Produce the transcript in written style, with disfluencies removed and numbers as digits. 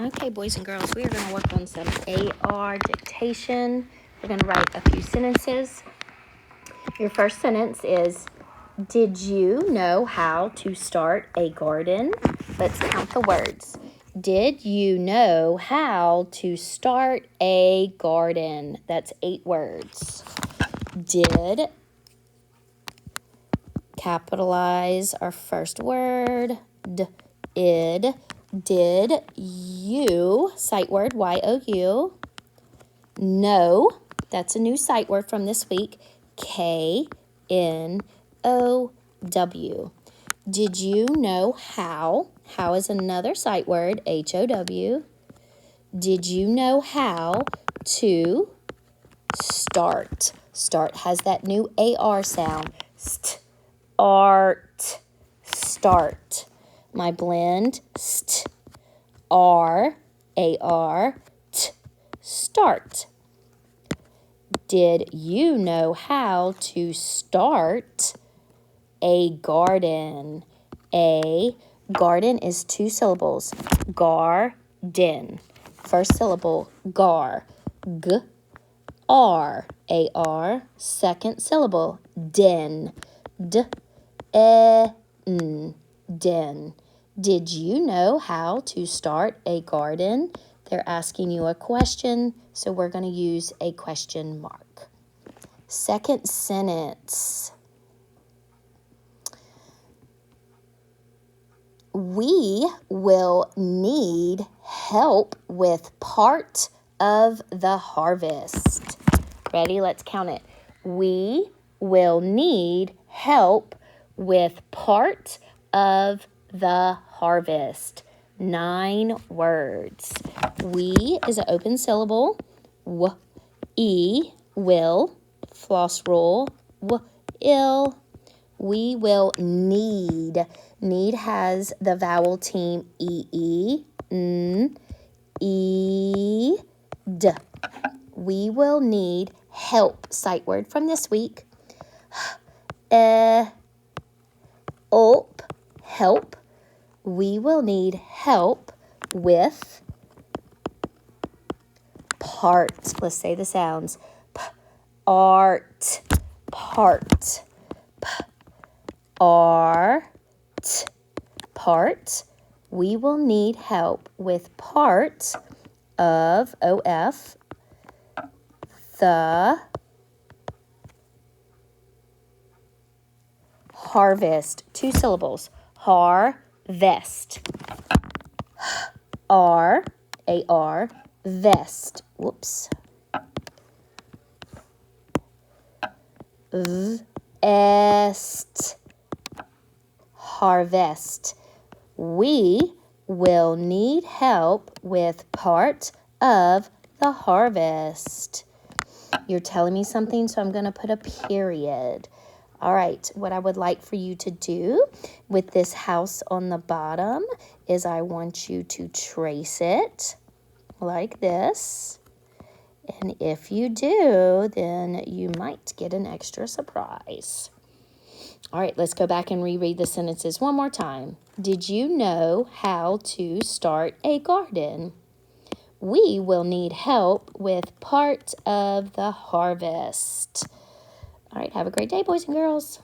Okay, boys and girls, we are going to work on some AR dictation. We're going to write a few sentences. Your first sentence is, did you know how to start a garden? Let's count the words. Did you know how to start a garden? That's 8 words. Did, capitalize our first word, id. Did you, sight word, Y-O-U. Know, that's a new sight word from this week, K-N-O-W. Did you know how? How is another sight word, H-O-W. Did you know how to start? Start has that new A-R sound. Art. Start. My blend, R-A-R, start. Did you know how to start a garden? A garden is 2 syllables. Garden. First syllable, gar. G-R-A-R. Second syllable, den. D-E-N. Den. Did you know how to start a garden? They're asking you a question, so we're going to use a question mark. Second sentence. We will need help with part of the harvest. Ready? Let's count it. We will need help with part of the harvest. 9 words. We is an open syllable. W-E, will, floss rule, w-ill. We will need. Need has the vowel team E-E, N, E-D. We will need help. Sight word from this week. Help. We will need help with part. Let's say the sounds. Art. Part. Art. Part. We will need help with part of, O-F, the harvest. 2 syllables. Harvest. R-A-R, vest. Whoops. V-est. Harvest. We will need help with part of the harvest. You're telling me something, so I'm going to put a period. All right, what I would like for you to do with this house on the bottom is I want you to trace it like this. And if you do, then you might get an extra surprise. All right, let's go back and reread the sentences one more time. Did you know how to start a garden? We will need help with part of the harvest. All right, have a great day, boys and girls.